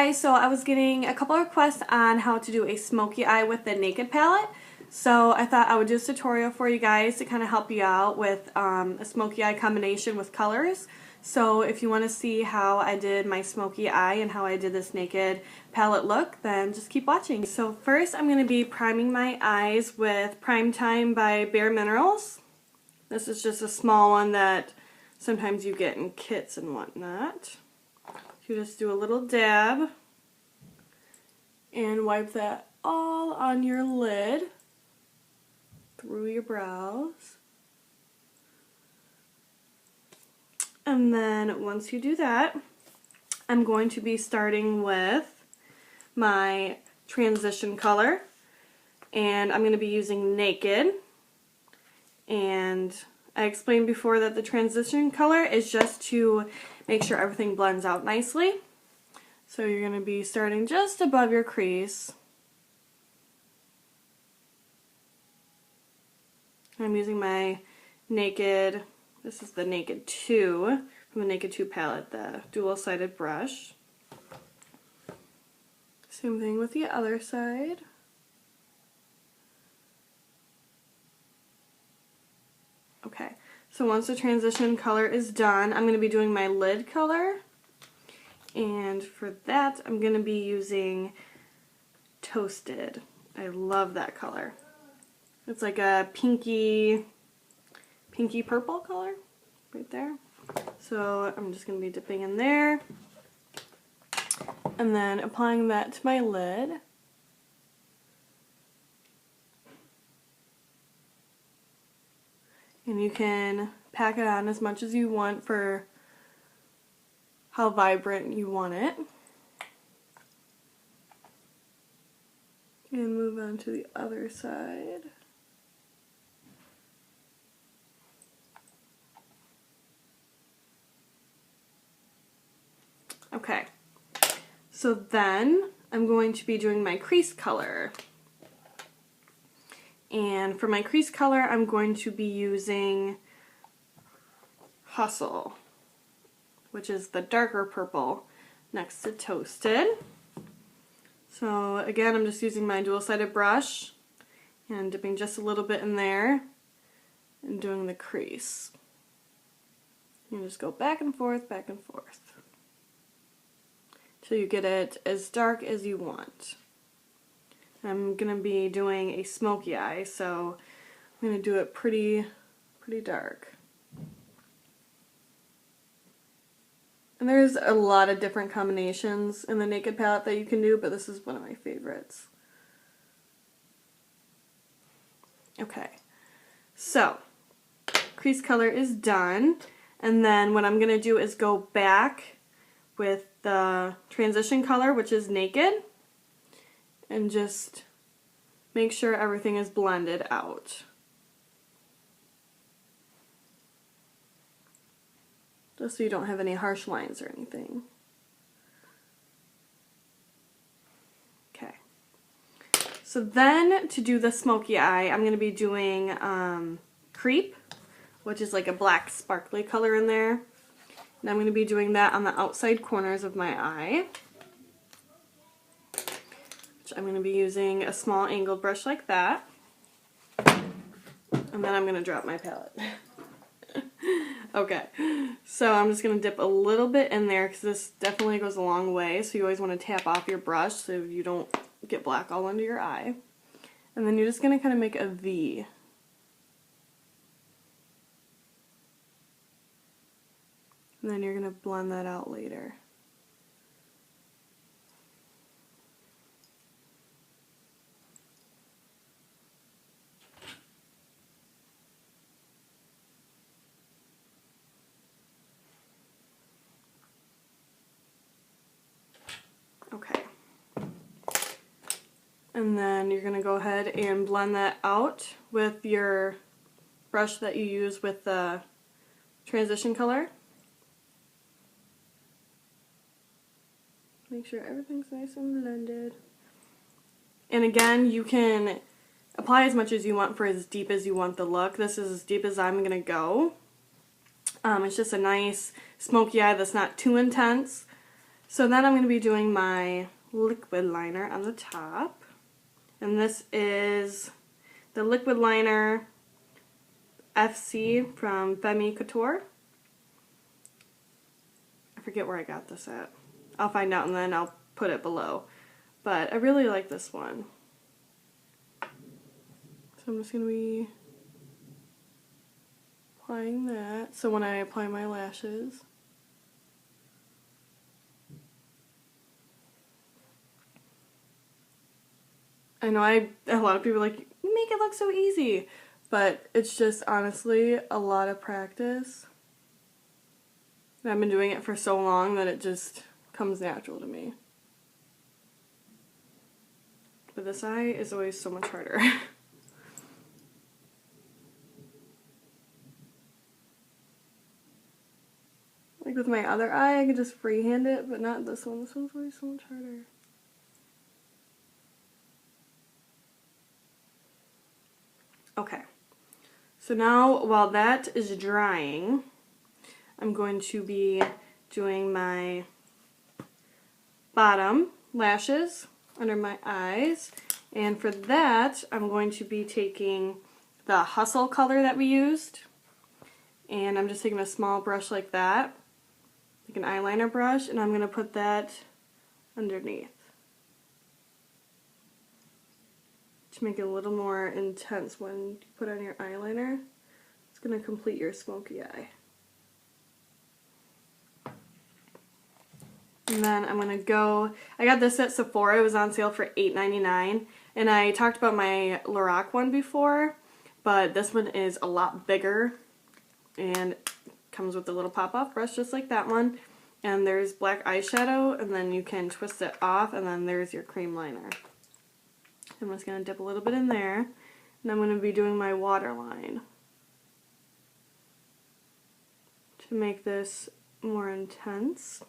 guys, so I was getting a couple of requests on how to do a smoky eye with the Naked palette. So I thought I would do a tutorial for you guys to kind of help you out with a smoky eye combination with colors. So if you want to see how I did my smoky eye and how I did this Naked palette look, then just keep watching. So first I'm going to be priming my eyes with Prime Time by Bare Minerals. This is just a small one that sometimes you get in kits and whatnot. You just do a little dab and wipe that all on your lid through your brows. And then once you do that, I'm going to be starting with my transition color, and I'm going to be using Naked. And I explained before that the transition color is just to make sure everything blends out nicely. So you're going to be starting just above your crease. I'm using my Naked, this is the Naked 2 from the Naked 2 palette, the dual-sided brush. Same thing with the other side. Okay, so once the transition color is done, I'm going to be doing my lid color. And for that, I'm going to be using Toasted. I love that color. It's like a pinky purple color right there. So I'm just going to be dipping in there and then applying that to my lid. And you can pack it on as much as you want for how vibrant you want it. And move on to the other side. Okay, so then I'm going to be doing my crease color. And for my crease color, I'm going to be using Hustle, which is the darker purple next to Toasted. So again, I'm just using my dual-sided brush and dipping just a little bit in there and doing the crease. You just go back and forth, till you get it as dark as you want. I'm going to be doing a smoky eye, so I'm going to do it pretty dark. And there's a lot of different combinations in the Naked palette that you can do, but this is one of my favorites. Okay, so crease color is done, and then what I'm going to do is go back with the transition color, which is Naked, and just make sure everything is blended out. Just so you don't have any harsh lines or anything. Okay. So then to do the smoky eye, I'm going to be doing Creep, which is like a black sparkly color in there. And I'm going to be doing that on the outside corners of my eye. Which I'm going to be using a small angled brush like that. And then I'm going to drop my palette. Okay, so I'm just going to dip a little bit in there because this definitely goes a long way. So you always want to tap off your brush so you don't get black all under your eye. And then you're just going to kind of make a V. And then you're going to blend that out later. Okay. And then you're going to go ahead and blend that out with your brush that you use with the transition color. Make sure everything's nice and blended. And again, you can apply as much as you want for as deep as you want the look. This is as deep as I'm going to go. It's just a nice smoky eye that's not too intense. So then I'm going to be doing my liquid liner on the top. And this is the liquid liner FC from Femme Couture. I forget where I got this at. I'll find out and then I'll put it below. But I really like this one. So I'm just going to be applying that. So when I apply my lashes, I know a lot of people are like, you make it look so easy. But it's just honestly a lot of practice. And I've been doing it for so long that it just comes natural to me. But this eye is always so much harder. Like with my other eye, I could just freehand it, but not this one. This one's always so much harder. Okay. So now, while that is drying, I'm going to be doing my bottom lashes under my eyes. And for that, I'm going to be taking the Hustle color that we used. And I'm just taking a small brush like that, like an eyeliner brush, and I'm going to put that underneath to make it a little more intense when you put on your eyeliner. It's going to complete your smoky eye. And then I'm going to go, I got this at Sephora, it was on sale for $8.99, and I talked about my Lorac one before, but this one is a lot bigger, and comes with a little pop-off brush just like that one, and there's black eyeshadow, and then you can twist it off, and then there's your cream liner. I'm just going to dip a little bit in there, and I'm going to be doing my waterline to make this more intense.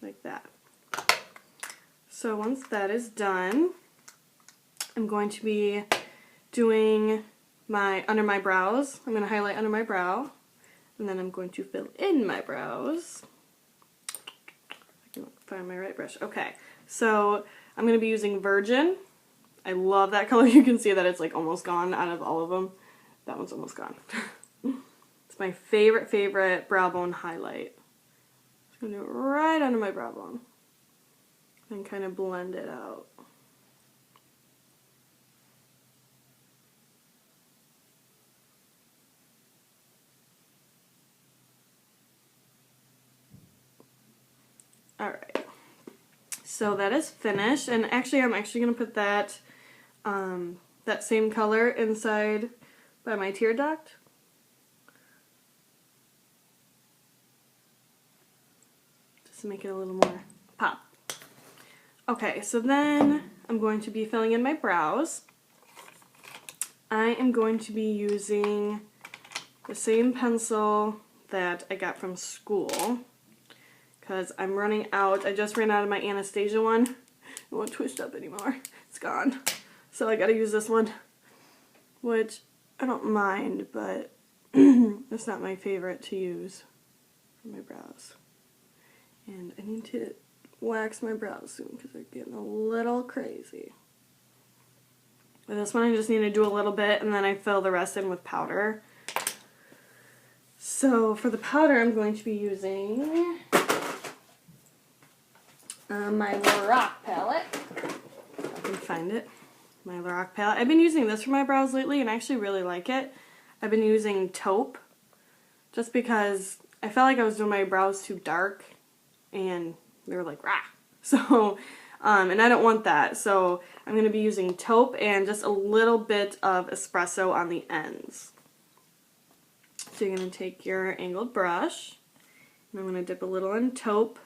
Like that. So once that is done, I'm going to be doing my under my brows. I'm going to highlight under my brow, and then I'm going to fill in my brows. I can find my right brush. Okay, so I'm going to be using Virgin. I love that color. You can see that it's like almost gone out of all of them. That one's almost gone. It's my favorite brow bone highlight. I'm going to do it right under my brow bone and kind of blend it out. Alright, so that is finished, and actually I'm actually going to put that, that same color inside by my tear duct. To make it a little more pop. Okay, so then I'm going to be filling in my brows. I am going to be using the same pencil that I got from school because I'm running out. I just ran out of my Anastasia one. It won't twist up anymore. It's gone. So I gotta use this one, which I don't mind, but it's not my favorite to use for my brows. And I need to wax my brows soon because they're getting a little crazy. With this one I just need to do a little bit and then I fill the rest in with powder. So for the powder I'm going to be using my Lorac palette. If I can find it. My Lorac palette. I've been using this for my brows lately and I actually really like it. I've been using taupe just because I felt like I was doing my brows too dark. And they were like, rah. So, and I don't want that. So I'm going to be using taupe and just a little bit of espresso on the ends. So you're going to take your angled brush, and I'm going to dip a little in taupe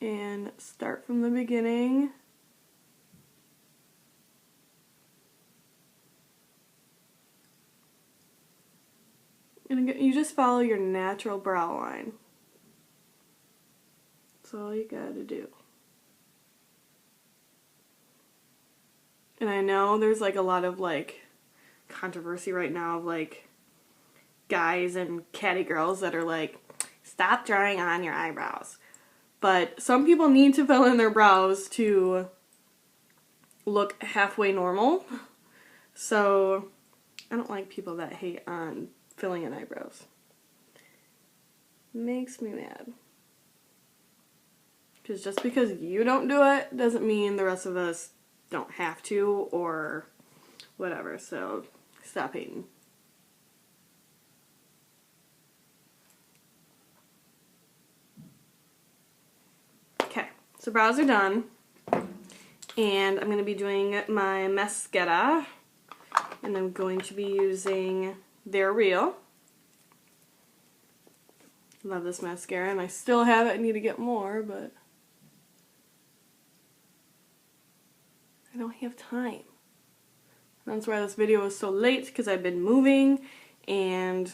and start from the beginning. And you just follow your natural brow line. That's all you gotta do. And I know there's like a lot of like controversy right now of like guys and catty girls that are like, stop drawing on your eyebrows. But some people need to fill in their brows to look halfway normal. So I don't like people that hate on filling in eyebrows. Makes me mad. Because just because you don't do it doesn't mean the rest of us don't have to or whatever. So stop hating. Okay, so brows are done. And I'm going to be doing my mascara. And I'm going to be using They're Real. Love this mascara, and I still have it. I need to get more, but I don't have time. That's why this video was so late, because I've been moving, and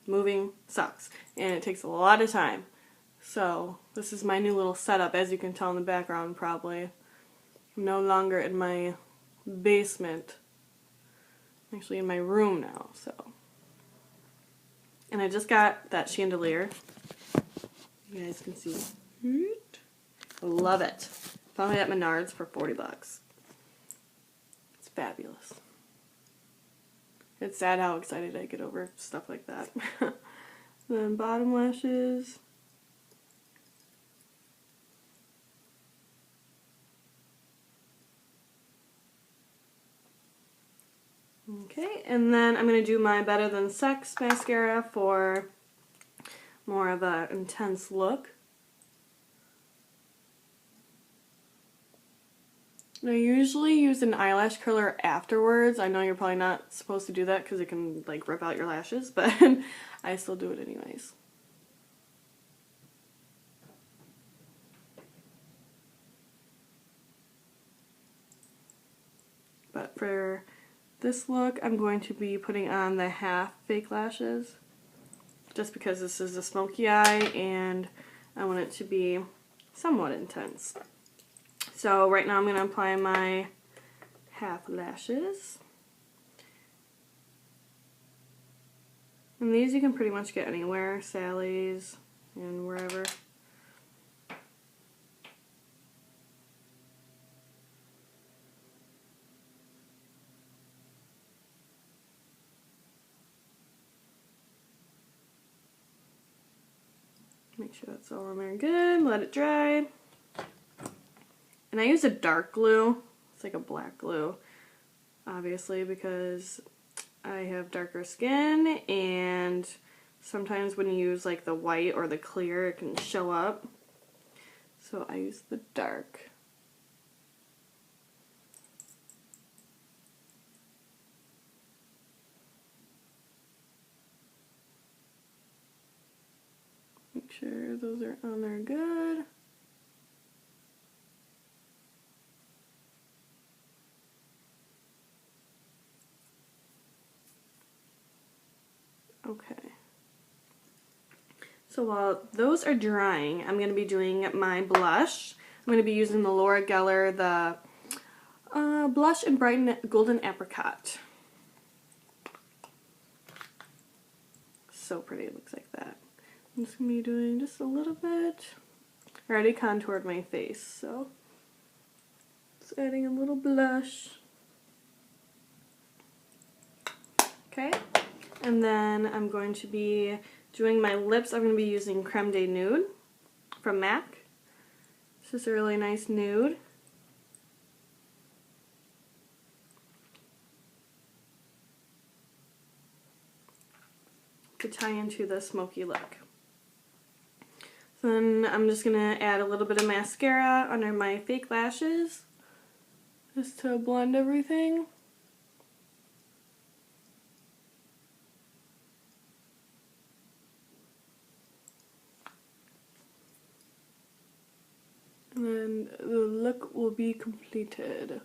moving sucks. And it takes a lot of time. So this is my new little setup, as you can tell in the background probably. I'm no longer in my basement. I'm actually in my room now, so. And I just got that chandelier. You guys can see. Love it. Found it at Menards for 40 bucks. It's fabulous. It's sad how excited I get over stuff like that. Then bottom lashes. Okay, and then I'm going to do my Better Than Sex mascara for more of an intense look. And I usually use an eyelash curler afterwards. I know you're probably not supposed to do that because it can like rip out your lashes, but I still do it anyways. But for this look, I'm going to be putting on the half fake lashes, just because this is a smoky eye and I want it to be somewhat intense. So right now I'm going to apply my half lashes. And these you can pretty much get anywhere, Sally's and wherever. Make sure that's all in there good, let it dry. And I use a dark glue. It's like a black glue, obviously, because I have darker skin, and sometimes when you use like the white or the clear, it can show up. So I use the dark. Make sure those are on there good. Okay. So while those are drying, I'm going to be doing my blush. I'm going to be using the Laura Geller, the Blush and Brighten Golden Apricot. So pretty, it looks like that. I'm just going to be doing just a little bit. I already contoured my face, so just adding a little blush. Okay, and then I'm going to be doing my lips. I'm going to be using Creme de Nude from MAC. It's just a really nice nude. To tie into the smoky look. So then I'm just going to add a little bit of mascara under my fake lashes just to blend everything. And then the look will be completed.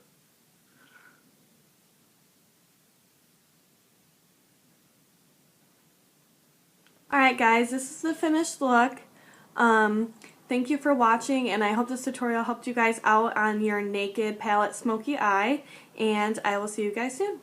Alright guys, this is the finished look. Thank you for watching, and I hope this tutorial helped you guys out on your naked palette smoky eye, and I will see you guys soon.